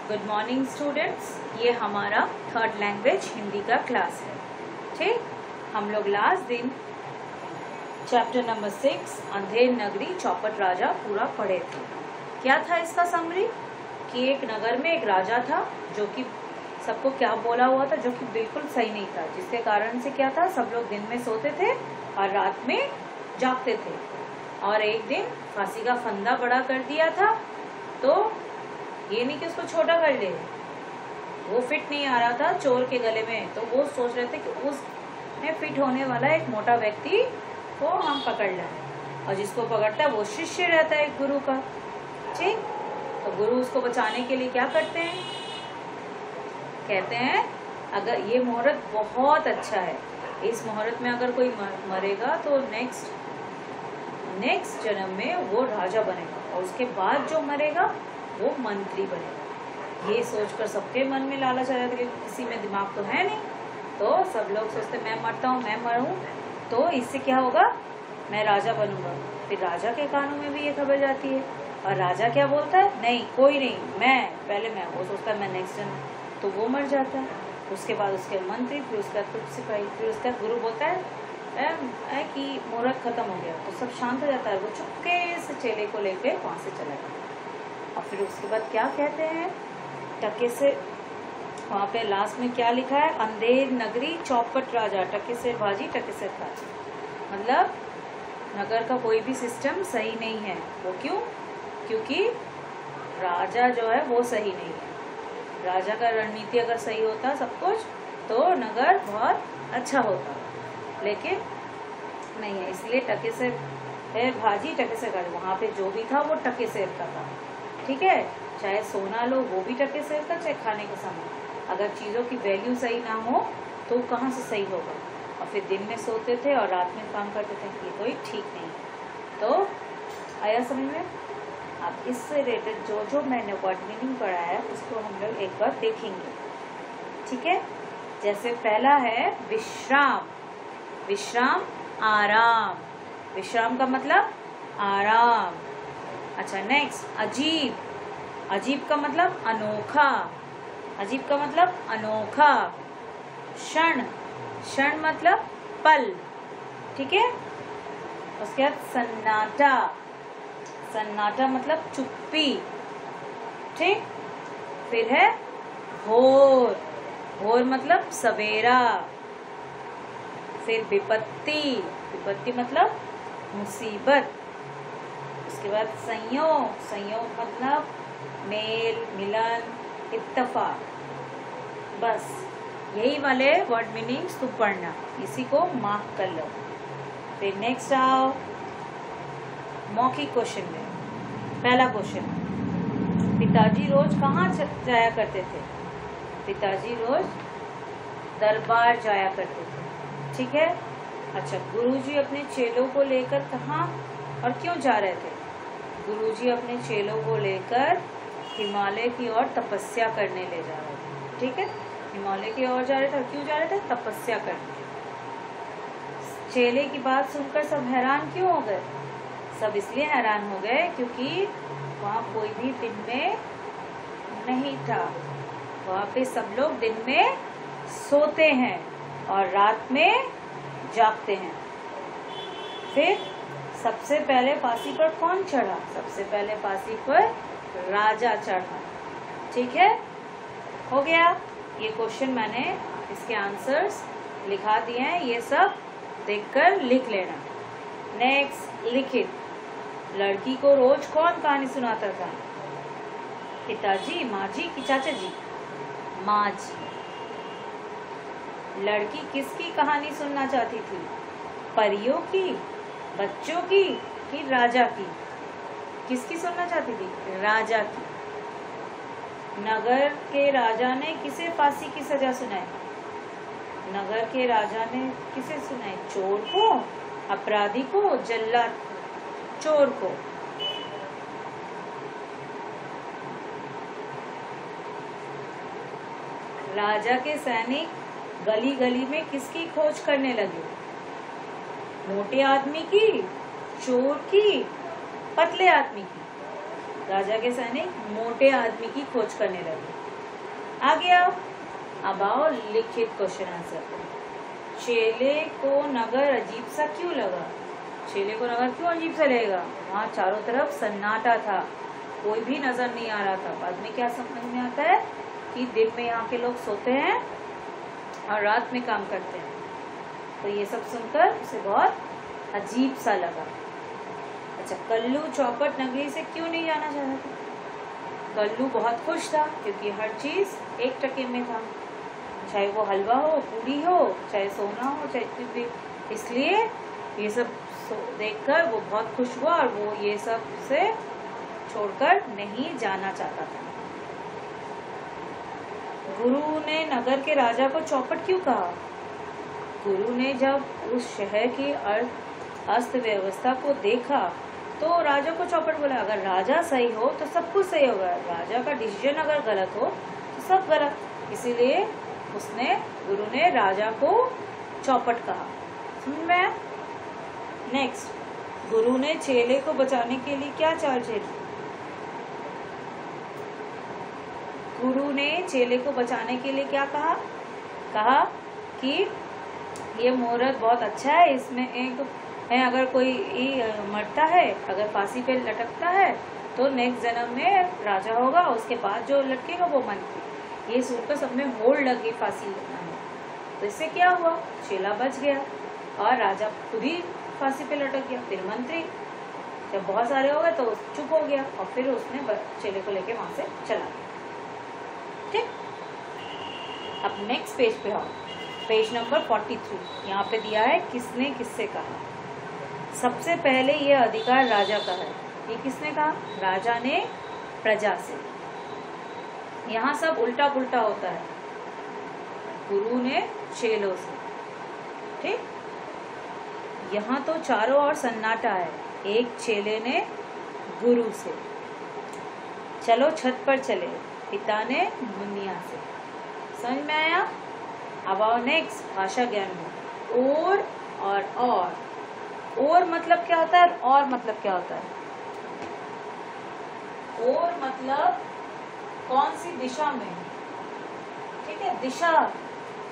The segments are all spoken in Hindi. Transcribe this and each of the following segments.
Good morning students. ये हमारा थर्ड लैंग्वेज हिंदी का क्लास है। ठीक, हम लोग लास्ट दिन चैप्टर नंबर 6 अंधेर नगरी चौपट राजा पूरा पढ़े थे। क्या था इसका समरी कि एक नगर में एक राजा था जो कि सबको क्या बोला हुआ था, जो कि बिल्कुल सही नहीं था, जिसके कारण से क्या था, सब लोग दिन में सोते थे और रात में जागते थे। और एक दिन फांसी का फंदा बड़ा कर दिया था, तो ये नहीं कि उसको छोटा कर ले, वो फिट नहीं आ रहा था चोर के गले में, तो वो सोच रहे थे कि उसमें फिट होने वाला एक मोटा व्यक्ति को हम पकड़ लें, और जिसको पकड़ता है वो शिष्य रहता है गुरु का। ठीक, तो गुरु उसको बचाने के लिए क्या करते हैं, कहते हैं अगर ये मुहूर्त बहुत अच्छा है, इस मुहूर्त में अगर कोई मरेगा तो नेक्स्ट जन्म में वो राजा बनेगा, और उसके बाद जो मरेगा वो मंत्री बनेगा। ये सोचकर सबके मन में लालच आ जाता है, किसी में दिमाग तो है नहीं, तो सब लोग सोचते मैं मरता हूँ, मैं मरूं तो इससे क्या होगा, मैं राजा बनूंगा। फिर राजा के कानों में भी ये खबर जाती है, और राजा क्या बोलता है, नहीं कोई नहीं, मैं वो सोचता है मैं नेक्स्ट जन्म, तो वो मर जाता है। उसके बाद उसके मंत्री, फिर उसका कुछ सिपाही, फिर उसका गुरु बोलता है कि मुहूर्त खत्म हो गया, तो सब शांत हो जाता है। वो चुपके से चेले को लेकर वहां से चला गया। और फिर उसके बाद क्या कहते हैं, टके से वहां पे लास्ट में क्या लिखा है, अंधेर नगरी चौपट राजा, टके से भाजी टके से खाजी। मतलब नगर का कोई भी सिस्टम सही नहीं है। वो क्यों? क्योंकि राजा जो है वो सही नहीं है। राजा का रणनीति अगर सही होता सब कुछ, तो नगर बहुत अच्छा होता, लेकिन नहीं है। इसलिए टके से भाजी टके से खाजी, वहां पे जो भी था वो टके से का था। ठीक है, चाहे सोना लो वो भी टके से का, चाहे खाने का सामान, अगर चीजों की वैल्यू सही ना हो तो कहाँ से सही होगा। और फिर दिन में सोते थे और रात में काम करते थे, ये कोई ठीक नहीं। तो आया समझ में? अब इससे रिलेटेड जो मैंने वर्ड मीनिंग पढ़ा है उसको हम लोग एक बार देखेंगे। ठीक है, जैसे पहला है विश्राम। विश्राम आराम, विश्राम का मतलब आराम। अच्छा, नेक्स्ट अजीब। अजीब का मतलब अनोखा, अजीब का मतलब अनोखा। क्षण, क्षण मतलब पल। ठीक है, उसके बाद सन्नाटा, सन्नाटा मतलब चुप्पी। ठीक, फिर है भोर, भोर मतलब सवेरा। फिर विपत्ति, विपत्ति मतलब मुसीबत। उसके बाद संयोग, संयोग मतलब मेल मिलन इत्तेफाक। बस यही वाले वर्ड मीनिंग्स तू पढ़ना, इसी को मार्क कर लो। फिर नेक्स्ट आओ मौखिक क्वेश्चन में। पहला क्वेश्चन, पिताजी रोज कहाँ जाया करते थे? पिताजी रोज दरबार जाया करते थे। ठीक है, अच्छा, गुरुजी अपने चेलों को लेकर कहाँ और क्यों जा रहे थे? गुरुजी अपने चेलों को लेकर हिमालय की ओर तपस्या करने ले जा रहे थे। ठीक है, हिमालय की ओर जा रहे थे, क्यों जा रहे थे? तपस्या करने। चेले की बात सुनकर सब हैरान क्यों हो गए? सब इसलिए हैरान हो गए क्योंकि वहाँ कोई भी दिन में नहीं था। वहाँ पे सब लोग दिन में सोते हैं और रात में जागते हैं। फिर सबसे पहले फांसी पर कौन चढ़ा? सबसे पहले फांसी पर राजा चढ़ा। ठीक है, हो गया। ये क्वेश्चन मैंने इसके आंसर्स लिखा दिए हैं, ये सब देखकर लिख लेना। नेक्स्ट, लिखित। लड़की को रोज कौन कहानी सुनाता था? पिताजी, माँ जी कि चाचा जी? माँ जी। लड़की किसकी कहानी सुनना चाहती थी? परियों की, बच्चों की कि राजा की? किसकी सुनना चाहती थी? राजा की। नगर के राजा ने किसे फांसी की सजा सुनाई? नगर के राजा ने किसे सुनाई? चोर को, अपराधी को, जल्लाद, चोर को। राजा के सैनिक गली गली में किसकी खोज करने लगे? मोटे आदमी की, चोर की, पतले आदमी की? राजा के सैनिक मोटे आदमी की खोज करने लगे। आगे आओ, अब आओ लिखित क्वेश्चन आंसर। चेले को नगर अजीब सा क्यों लगा? चेले को नगर क्यों अजीब सा लगेगा? वहाँ चारों तरफ सन्नाटा था, कोई भी नजर नहीं आ रहा था। बाद में क्या समझ में आता है कि दिन में यहाँ के लोग सोते हैं और रात में काम करते हैं। तो ये सब सुनकर उसे बहुत अजीब सा लगा। अच्छा, कल्लू चौपट नगरी से क्यों नहीं जाना चाहता था? कल्लू बहुत खुश था क्योंकि हर चीज एक टके में था, चाहे वो हलवा हो, पूरी हो, चाहे सोना हो, चाहे कुछ भी। इसलिए ये सब देखकर वो बहुत खुश हुआ और वो ये सब से छोड़कर नहीं जाना चाहता था। गुरु ने नगर के राजा को चौपट क्यों कहा? गुरु ने जब उस शहर की अस्त व्यवस्था को देखा तो राजा को चौपट बोला। अगर राजा सही हो तो सब कुछ सही होगा, राजा का डिसीजन अगर गलत हो तो सब गलत। इसीलिए गुरु ने राजा को चौपट कहा। समझ में आया? नेक्स्ट, गुरु ने चेले को बचाने के लिए क्या चाल चली? गुरु ने चेले को बचाने के लिए क्या कहा? कहा कि ये मुहूर्त बहुत अच्छा है, इसमें एक है अगर कोई मरता है, अगर फांसी पे लटकता है तो नेक्स्ट जन्म में राजा होगा, उसके बाद जो लटकेगा वो मंत्री। ये सुनकर सब में होड़ लग गई फांसी लगना है। तो इससे क्या हुआ? चेला बच गया और राजा खुद ही फांसी पे लटक गया। फिर मंत्री जब बहुत सारे हो गए तो चुप हो गया और फिर उसने चेले को लेके वहां से चला गया। ठीक, अब नेक्स्ट पेज पे आओ, पेज नंबर 43। यहाँ पे दिया है किसने किससे कहा। सबसे पहले ये अधिकार राजा का है। ये किसने कहा? राजा ने प्रजा से। यहाँ सब उल्टा पुल्टा होता है, गुरु ने चेलों से। ठीक, यहाँ तो चारों ओर सन्नाटा है, एक चेले ने गुरु से। चलो छत पर चले, पिता ने मुनिया से। समझ में आया? अब आओ नेक्स्ट भाषा ज्ञान में। और मतलब क्या होता है और मतलब क्या होता है? और मतलब कौन सी दिशा में? ठीक है, दिशा,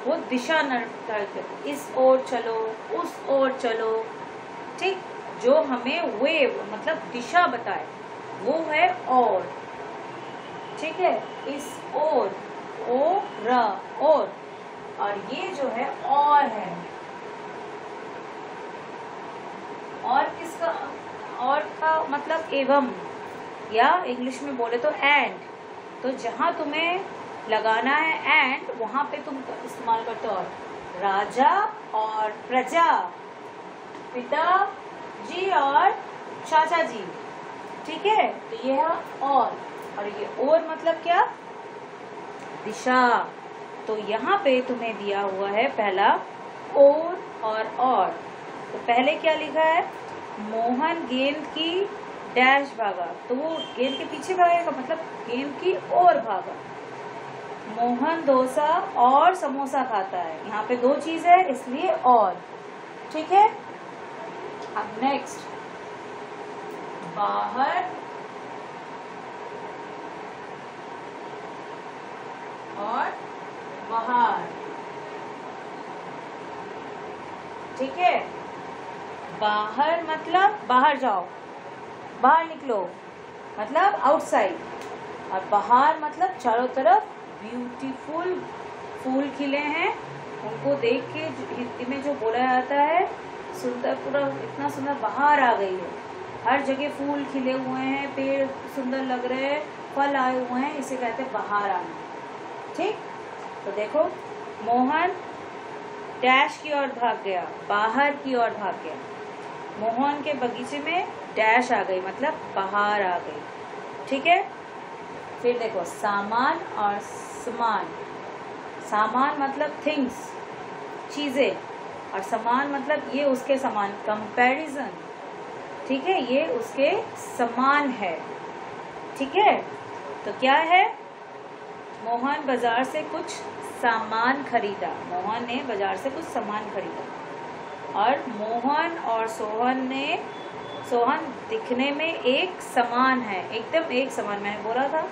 वो दिशा निर्धारित, इस ओर चलो, उस ओर चलो। ठीक, जो हमें वे मतलब दिशा बताए वो है और। ठीक है, इस ओर, और ये जो है और है। और किसका? और का मतलब एवं, या इंग्लिश में बोले तो एंड। तो जहां तुम्हें लगाना है एंड, वहां पे तुम इस्तेमाल करते हो। राजा और प्रजा, पिता जी और चाचा जी। ठीक है, तो ये है और ये और मतलब क्या? दिशा। तो यहाँ पे तुम्हें दिया हुआ है पहला और। तो पहले क्या लिखा है? मोहन गेंद की डैश भागा, तो वो गेंद के पीछे भागेगा, मतलब गेंद की ओर भागा। मोहन डोसा और समोसा खाता है, यहाँ पे दो चीज है इसलिए और। ठीक है, अब नेक्स्ट, बाहर और बाहर। ठीक है, बाहर मतलब बाहर जाओ, बाहर निकलो, मतलब आउटसाइड। और बाहर मतलब चारों तरफ ब्यूटीफुल फूल खिले हैं, उनको देख के हिंदी में जो बोला जाता है सुंदर, पूरा इतना सुंदर बाहर आ गई है। हर जगह फूल खिले हुए हैं, पेड़ सुंदर लग रहे हैं, फल आए हुए हैं, इसे कहते हैं बाहर आना। ठीक, तो देखो मोहन डैश की ओर भाग गया, बाहर की ओर भाग गया। मोहन के बगीचे में डैश आ गई, मतलब बाहर आ गई। ठीक है, फिर देखो सामान और समान। सामान मतलब थिंग्स, चीजें, और समान मतलब ये उसके समान, कंपैरिजन। ठीक है, ये उसके समान है। ठीक है, तो क्या है? मोहन बाजार से कुछ सामान खरीदा। मोहन ने बाजार से कुछ सामान खरीदा। और मोहन और सोहन ने सोहन दिखने में एक समान है, एकदम एक समान, मैंने बोला था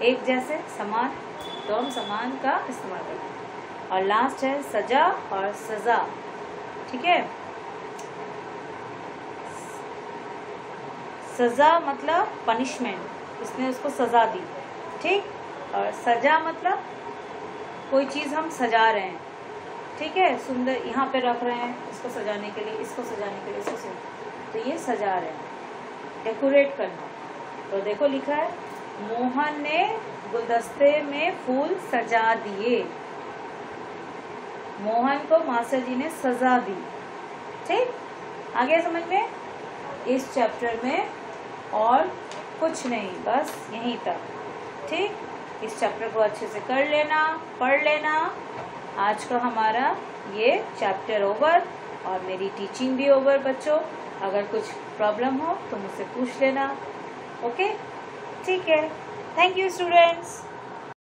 एक जैसे समान, तो हम समान का इस्तेमाल करते हैं। और लास्ट है सजा और सजा, ठीक है। सजा मतलब पनिशमेंट, इसने उसको सजा दी, ठीक। और सजा मतलब कोई चीज हम सजा रहे हैं, ठीक है, सुंदर यहाँ पे रख रहे हैं इसको सजाने के लिए, इसको सजाने के लिए, इसको तो ये सजा रहे हैं, डेकोरेट करना। तो देखो लिखा है मोहन ने गुलदस्ते में फूल सजा दिए। मोहन को मास्टर जी ने सजा दी, ठीक। आगे समझ में इस चैप्टर में और कुछ नहीं, बस यहीं तक, ठीक। इस चैप्टर को अच्छे से कर लेना, पढ़ लेना। आज का हमारा ये चैप्टर ओवर और मेरी टीचिंग भी ओवर बच्चों। अगर कुछ प्रॉब्लम हो तो मुझसे पूछ लेना, ओके, ठीक है। Thank you students.